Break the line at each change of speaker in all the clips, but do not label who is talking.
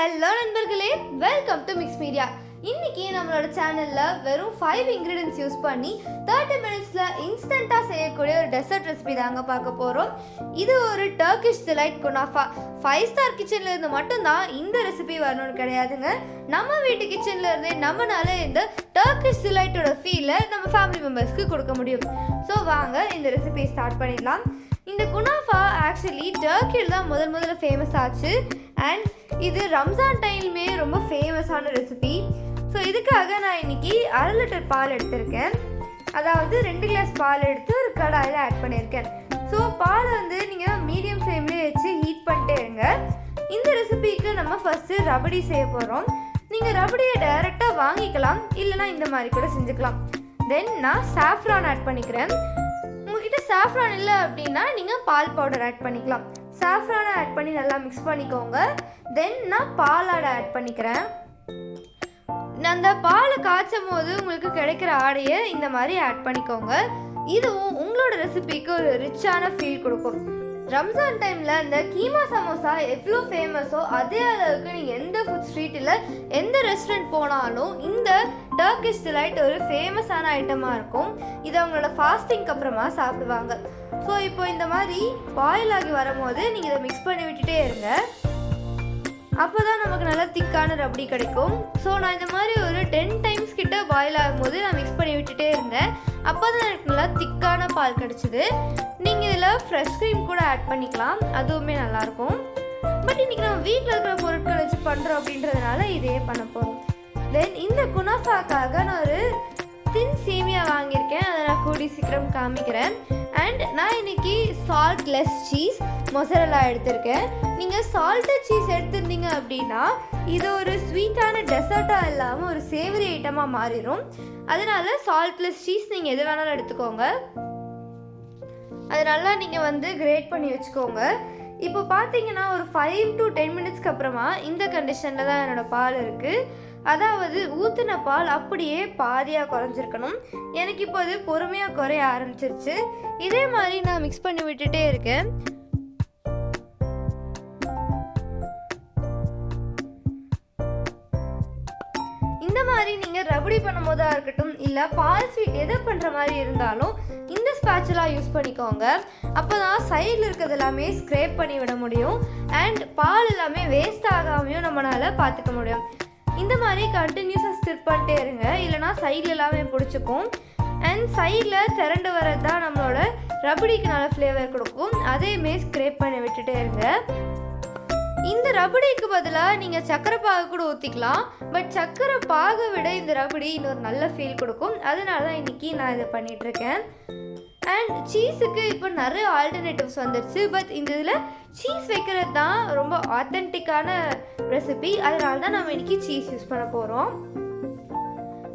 Hello நண்பர்களே, welcome to mix media. இன்னைக்கு நம்மளோட சேனலில் வெறும் 5 இன்க்ரீடியன்ஸ் யூஸ் பண்ணி 30 மினிட்ஸில் இன்ஸ்டண்ட்டாக செய்யக்கூடிய ஒரு டெசர்ட் ரெசிபி தாங்க பார்க்க போகிறோம். இது ஒரு டர்க்கிஷ் டிலைட் குனாஃபா. 5 ஸ்டார் கிச்சனில் இருந்து மட்டும்தான் இந்த ரெசிபி வரணும்னு கிடையாதுங்க. நம்ம வீட்டு கிச்சனில் இருந்தே நம்மளால இந்த டர்க்கிஷ் டிலைட்டோட ஃபீலை நம்ம ஃபேமிலி மெம்பர்ஸ்க்கு கொடுக்க முடியும். ஸோ வாங்க இந்த ரெசிபி ஸ்டார்ட் பண்ணிடலாம். இந்த குனாஃபா ஆக்சுவலி டர்க்கியில் தான் முதல்ல ஃபேமஸ் ஆச்சு. அண்ட் இது ரம்ஜான் டைம்மே ரொம்ப ஃபேமஸான ரெசிபி. ஸோ இதுக்காக நான் இன்றைக்கி 1/2 லிட்டர் பால் எடுத்திருக்கேன். அதாவது 2 கிளாஸ் பால் எடுத்து ஒரு கடாயில் ஆட் பண்ணியிருக்கேன். ஸோ பால் நீங்கள் மீடியம் ஃப்ளேம்லேயே வச்சு ஹீட் பண்ணிட்டே இருங்க. இந்த ரெசிபிக்கு நம்ம ஃபஸ்ட்டு ரபடி செய்ய போகிறோம். நீங்கள் ரபடியை டைரெக்டாக வாங்கிக்கலாம், இல்லைனா இந்த மாதிரி கூட செஞ்சுக்கலாம். தென் நான் சாஃப்ரான் ஆட் பண்ணிக்கிறேன். உங்கள்கிட்ட சாஃப்ரான் இல்லை அப்படின்னா நீங்கள் பால் பவுடர் ஆட் பண்ணிக்கலாம். சாஃப்ரானை ஆட் பண்ணி நல்லா மிக்ஸ் பண்ணிக்கோங்க. தென் நான் பாலாடை ஆட் பண்ணிக்கிறேன். அந்த பாலை காய்ச்சும் போது உங்களுக்கு கிடைக்கிற ஆடையை இந்த மாதிரி ஆட் பண்ணிக்கோங்க. இதுவும் உங்களோட ரெசிபிக்கு ஒரு ரிச்சான ஃபீல் கொடுக்கும். ரம்ஜான் டைமில் இந்த கீமா சமோசா எவ்வளோ ஃபேமஸோ அதே அளவுக்கு நீங்கள் எந்த ஃபுட் ஸ்ட்ரீட்டில் எந்த ரெஸ்டாரண்ட் போனாலும் இந்த டர்க்கிஷ் டிலைட் ஒரு ஃபேமஸான ஐட்டமாக இருக்கும். இதை அவங்களோட ஃபாஸ்டிங்க்கு அப்புறமா சாப்பிடுவாங்க. ஸோ இப்போ இந்த மாதிரி பாயில் ஆகி வரும்போது நீங்கள் இதை மிக்ஸ் பண்ணி விட்டுட்டே இருங்க. அப்போ தான் நமக்கு நல்லா திக்கான ரபடி கிடைக்கும். ஸோ நான் இந்த மாதிரி ஒரு 10 டைம்ஸ் கிட்ட பாயில் ஆகும்போது நான் மிக்ஸ் பண்ணி விட்டுட்டே இருந்தேன். அப்போ தான் எனக்கு நல்லா திக்கான பால் கிடச்சிது. நீங்கள் இதில் ஃப்ரெஷ் க்ரீம் கூட ஆட் பண்ணிக்கலாம், அதுவுமே நல்லாயிருக்கும். பட் இன்றைக்கி நம்ம வீட்டில் இருக்கிற பொருட்களை வச்சு பண்ணுறோம் அப்படின்றதுனால இதே பண்ண போகிறோம். தென் இந்த குனாஃபாக்காக நான் ஒரு தின் சேமியா வாங்கியிருக்கேன். அதை நான் கூடி சீக்கிரம் காமிக்கிறேன். அண்ட் நான் இன்றைக்கி சால்ட்லெஸ் சீஸ் மொசரல்லா எடுத்திருக்கேன். நீங்கள் சால்ட்டட் சீஸ் எடுத்திருந்தீங்க அப்படின்னா இது ஒரு ஸ்வீட்டான டெசர்ட்டாக இல்லாமல் ஒரு சேவரி ஐட்டமாக மாறிடும். அதனால சால்ட்லெஸ் சீஸ் நீங்கள் எது வேணாலும் எடுத்துக்கோங்க. அது நல்லா நீங்கள் கிரேட் பண்ணி வச்சுக்கோங்க. இப்போ பார்த்தீங்கன்னா ஒரு 5 to 10 மினிட்ஸ்க்கு அப்புறமா இந்த கண்டிஷனில் தான் என்னோடய பால் இருக்குது. அதாவது ஊற்றின பால் அப்படியே பாதியாக குறைஞ்சிருக்கணும். எனக்கு இப்போ அது பொறுமையாக குறைய ஆரம்பிச்சிருச்சு. இதே மாதிரி நான் மிக்ஸ் பண்ணி விட்டுட்டே இருக்கேன். இந்த மாதிரி நீங்கள் ரபடி பண்ணும் போதாக இருக்கட்டும், இல்லை பால் ஸ்வீட் எதை பண்ணுற மாதிரி இருந்தாலும் இந்த ஸ்பேச்சுலா யூஸ் பண்ணிக்கோங்க. அப்போ தான் சைடில் இருக்கிறது எல்லாமே ஸ்க்ரேப் பண்ணி விட முடியும். அண்ட் பால் எல்லாமே வேஸ்ட் ஆகாமையும் நம்மளால் பார்த்துக்க முடியும். இந்த மாதிரி கண்டினியூஸாக ஸ்டிர் பண்ணிட்டே இருங்க, இல்லைனா சைடில் எல்லாமே பிடிச்சிக்கும். அண்ட் சைடில் திரண்டு வரது தான் நம்மளோட ரபடிக்கு நல்ல ஃப்ளேவர் கொடுக்கும். அதையுமே ஸ்க்ரேப் பண்ணி விட்டுட்டே இருங்க. இந்த ரபடிக்கு பதிலாக நீங்கள் சக்கரை பாகு கூட ஊற்றிக்கலாம். பட் சக்கரை பாகை விட இந்த ரபடி இன்னொரு நல்ல ஃபீல் கொடுக்கும். அதனால தான் இன்றைக்கி நான் இதை பண்ணிகிட்ருக்கேன். அண்ட் சீஸுக்கு இப்போ நிறைய ஆல்டர்னேட்டிவ்ஸ் வந்துடுச்சு. பட் இந்த இதில் சீஸ் வைக்கிறது தான் ரொம்ப ஆத்தென்டிக்கான ரெசிபி. அதனால தான் நம்ம இன்றைக்கி சீஸ் யூஸ் பண்ண போகிறோம்.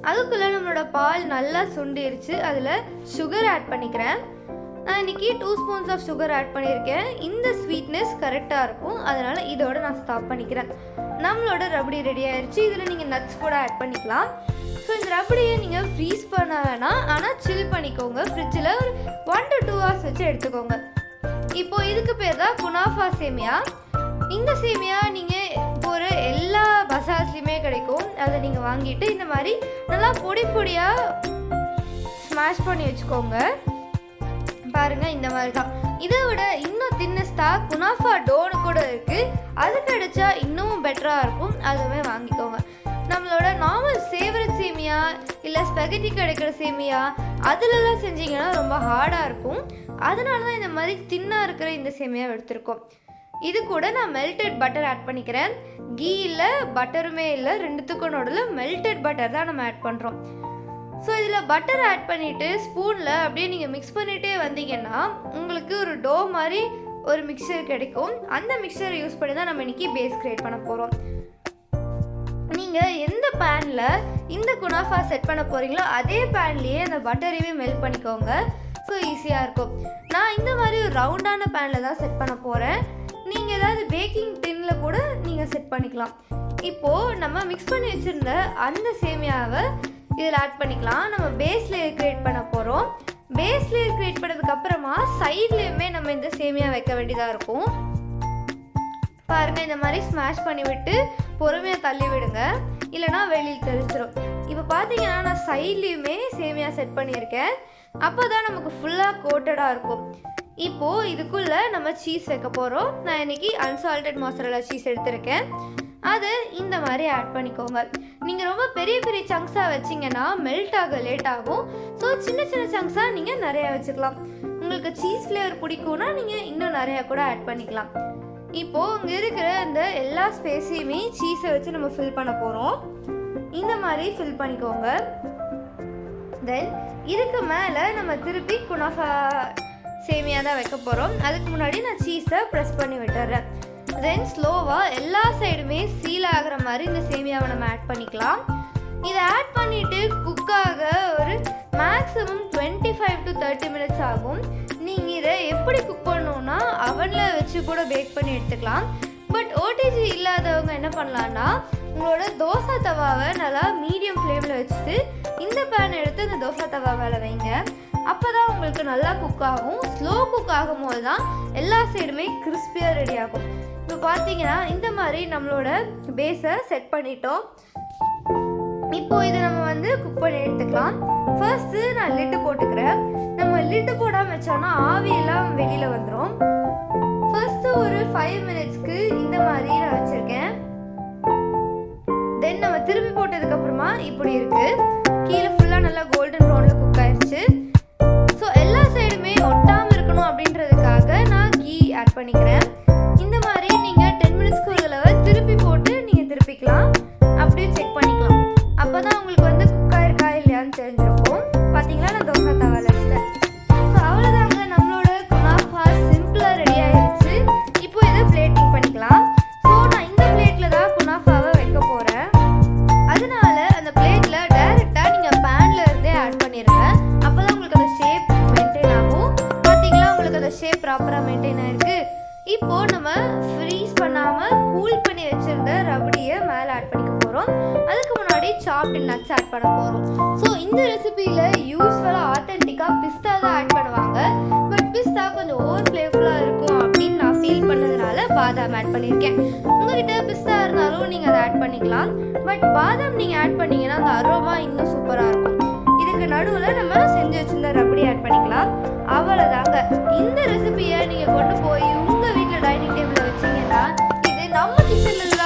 அதுக்குள்ளே நம்மளோட பால் நல்லா சுண்டிருச்சு. அதில் சுகர் ஆட் பண்ணிக்கிறேன். நான் இன்றைக்கி 2 ஸ்பூன்ஸ் ஆஃப் சுகர் ஆட் பண்ணியிருக்கேன். இந்த ஸ்வீட்னஸ் கரெக்டாக இருக்கும். அதனால் இதோடு நான் ஸ்டாப் பண்ணிக்கிறேன். நம்மளோட ரபடி ரெடி ஆயிடுச்சு. இதில் நீங்கள் நட்ஸ் கூட ஆட் பண்ணிக்கலாம். ஸோ இந்த ரபடியை நீங்கள் ஃப்ரீஸ் பண்ண வேணாம், ஆனால் சில் பண்ணிக்கோங்க. ஃப்ரிட்ஜில் ஒரு 1 to 2 hours வச்சு எடுத்துக்கோங்க. இப்போது இதுக்கு பேர் தான் குனாஃபா சேமியா. இந்த சேமியா நீங்கள் இப்போ ஒரு எல்லா பசாஸ்லேயுமே கிடைக்கும். அதை நீங்கள் வாங்கிட்டு இந்த மாதிரி நல்லா பொடி பொடியாக ஸ்மாஷ் பண்ணி வச்சுக்கோங்க. பாருங்கள், இந்த மாதிரி தான். இதை விட இன்னும் தின்னஸ்டாக குனாஃபா டோனு கூட இருக்குது. அது கிடைச்சா இன்னும் பெட்டராக இருக்கும். அதுவுமே வாங்கிக்கோங்க. நம்மளோட நார்மல் சேவரட் சேமியா இல்லை ஸ்பெகட்டி கிடைக்கிற சேமியா அதிலெல்லாம் செஞ்சிங்கன்னா ரொம்ப ஹார்டாக இருக்கும். அதனால தான் இந்த மாதிரி தின்னாக இருக்கிற இந்த சேமியாவை எடுத்திருக்கோம். இது கூட நான் மெல்டட் பட்டர் ஆட் பண்ணிக்கிறேன். கீ இல்லை, பட்டருமே இல்லை, ரெண்டுத்துக்கும் நடுவில் மெல்டட் பட்டர் தான் நம்ம ஆட் பண்ணுறோம். ஸோ இதில் பட்டர் ஆட் பண்ணிவிட்டு ஸ்பூனில் அப்படியே நீங்கள் மிக்ஸ் பண்ணிகிட்டே வந்தீங்கன்னா உங்களுக்கு ஒரு டோ மாதிரி ஒரு மிக்சர் கிடைக்கும். அந்த மிக்சரை யூஸ் பண்ணி தான் நம்ம இன்றைக்கி பேஸ் கிரியேட் பண்ண போகிறோம். நீங்கள் எந்த பேனில் இந்த குனாஃபா செட் பண்ண போகிறீங்களோ அதே பேன்லேயே அந்த பட்டரையே மெல்ட் பண்ணிக்கோங்க. ஸோ ஈஸியாக இருக்கும். நான் இந்த மாதிரி ஒரு ரவுண்டான பேனில் தான் செட் பண்ண போகிறேன். நீங்கள் ஏதாவது பேக்கிங் டின்னில் கூட நீங்கள் செட் பண்ணிக்கலாம். இப்போது நம்ம மிக்ஸ் பண்ணி வச்சுருந்த அந்த சேமியாவை இதில் ஆட் பண்ணிக்கலாம். நம்ம பேஸ் லேயர் கிரியேட் பண்ண போகிறோம். பேஸ் லேயர் கிரியேட் பண்ணதுக்கப்புறமா சைட்லேயுமே நம்ம இந்த சேமியா வைக்க வேண்டியதாக இருக்கும். பாருங்கள், இந்த மாதிரி ஸ்மாஷ் பண்ணிவிட்டு பொறுமையாக தள்ளி விடுங்க, இல்லைனா வெளியில் தெரிச்சிடும். இப்போ பார்த்தீங்கன்னா நான் சைட்லேயுமே சேமியா செட் பண்ணியிருக்கேன். அப்போ தான் நமக்கு ஃபுல்லாக கோட்டடாக இருக்கும். இப்போது இதுக்குள்ளே நம்ம சீஸ் வைக்க போகிறோம். நான் இன்றைக்கி அன்சால்டட் மொசரல்லா சீஸ் எடுத்திருக்கேன். அதை இந்த மாதிரி ஆட் பண்ணிக்கோங்க. நீங்கள் ரொம்ப பெரிய பெரிய சங்க்ஸாக வச்சிங்கன்னா மெல்ட் ஆக லேட் ஆகும். ஸோ சின்ன சின்ன சங்க்ஸாக நீங்கள் நிறையா வச்சுக்கலாம். உங்களுக்கு சீஸ் ஃப்ளேவர் பிடிக்கும்னா நீங்கள் இன்னும் நிறையா கூட ஆட் பண்ணிக்கலாம். இப்போது இங்கே இருக்கிற இந்த எல்லா ஸ்பேஸையுமே சீஸை வச்சு நம்ம ஃபில் பண்ண போகிறோம். இந்த மாதிரி ஃபில் பண்ணிக்கோங்க. தென் இதுக்கு மேலே நம்ம திருப்பி குனாஃபா சேமியா தான் வைக்க போகிறோம். அதுக்கு முன்னாடி நான் சீஸை ப்ரெஸ் பண்ணி விட்டுறேன். தென் ஸ்லோவாக எல்லா சைடுமே சீல் ஆகிற மாதிரி இந்த சேமியாவை நம்ம ஆட் பண்ணிக்கலாம். இதை ஆட் பண்ணிவிட்டு குக்காக ஒரு மேக்ஸிமம் 25 to 30 minutes ஆகும். நீங்கள் இதை எப்படி குக் பண்ணணுன்னா அவனில் வச்சு கூட பேக் பண்ணி எடுத்துக்கலாம். பட் ஓடிஜி இல்லாதவங்க என்ன பண்ணலான்னா உங்களோட தோசை தவாவை நல்லா மீடியம் ஃப்ளேமில் வச்சுட்டு இந்த பேன் எடுத்து இந்த தோசை தவா மேலே வைங்க. அப்போ தான் உங்களுக்கு நல்லா குக் ஆகும். ஸ்லோ குக் ஆகும் போது தான் எல்லா சைடுமே கிறிஸ்பியாக ரெடி ஆகும். இப்போ பார்த்தீங்கன்னா இந்த மாதிரி நம்மளோட பேஸை செட் பண்ணிட்டோம். இப்போ இதை நம்ம வந்து குக் பண்ணி எடுத்துக்கலாம். ஃபர்ஸ்ட்டு நான் லிட்டு போட்டுக்கிறேன். நம்ம லிட்டு போடாமல் வச்சோன்னா ஆவியெல்லாம் வெளியில் வந்துடும். ஃபர்ஸ்ட்டு ஒரு 5 minutesக்கு இந்த மாதிரி நான் வச்சுருக்கேன். தென் நம்ம திருப்பி போட்டதுக்கப்புறமா இப்படி இருக்குது. கீழே ஃபுல்லாக நல்லா கோல்டன் ப்ரௌனில் குக் ஆயிடுச்சு. ஸோ எல்லா சைடுமே ஒட்டாமல் இருக்கணும் அப்படின்றதுக்காக நான் கீ ஆட் பண்ணிக்கிறேன். இந்த மாதிரி நீங்கள் 10 minutesக்கு ஒரு தடவை திருப்பி போட்டு நீங்கள் திருப்பிக்கலாம். அப்படியே செக் பண்ணிக்கலாம். அப்போ தான் உங்களுக்கு வந்து குக்காக இருக்கா இல்லையான்னு தெரிஞ்சிருக்கும். பார்த்தீங்களா நான் தோசை தவாவில் வச்சுட்டேன். ஸோ அவ்வளோதாங்க, நம்மளோட குனாஃபா சிம்பிளாக ரெடி ஆகிடுச்சு. இப்போ இதை பிளேட்டிங் பண்ணிக்கலாம். ஸோ நான் இந்த பிளேட்டில் தான் குனாஃபாவை வைக்க போகிறேன். அதனால அந்த பிளேட்டில் டைரெக்டாக நீங்கள் பேனில் இருந்தே ஆட் பண்ணிடுங்க. அப்போ தான் உங்களுக்கு அந்த ஷேப் மெயின்டைன் ஆகும். பார்த்தீங்களா உங்களுக்கு அந்த ஷேப் ப்ராப்பராக மெயின்டைன் ஆகிருக்கு. இப்போது நம்ம ஃப்ரீஸ் பண்ணாமல் கூல் பண்ணி வச்சுருந்த ரபடியை மேலே ஆட் பண்ணிக்க போகிறோம். அதுக்கு முன்னாடி சாப்டு நட்ஸ் ஆட் பண்ண போகிறோம். ஸோ இந்த ரெசிபியில் யூஸ்வலாக ஆத்தென்டிக்காக பிஸ்தா தான் ஆட் பண்ணுவாங்க. பட் பிஸ்தா கொஞ்சம் ஓவர் ஃப்ளேவர்ஃபுல்லாக இருக்கும் அப்படின்னு நான் ஃபீல் பண்ணதுனால பாதாம் ஆட் பண்ணியிருக்கேன். உங்கள்கிட்ட பிஸ்தா இருந்தாலும் நீங்கள் அதை ஆட் பண்ணிக்கலாம். பட் பாதாம் நீங்கள் ஆட் பண்ணிங்கன்னா அந்த அரோமா இன்னும் சூப்பராக இருக்கும். இதுக்கு நடுவில் நம்ம செஞ்சு வச்சுருந்த ரபடி ஆட் பண்ணிக்கலாம். அவ்வளோதாங்க. இந்த ரெசிபியை நீங்கள் கொண்டு போய் உங்கள் வீட்டில் டைனிங் டேபிளில் வச்சிங்கன்னா இது நம்ம கிச்சனில்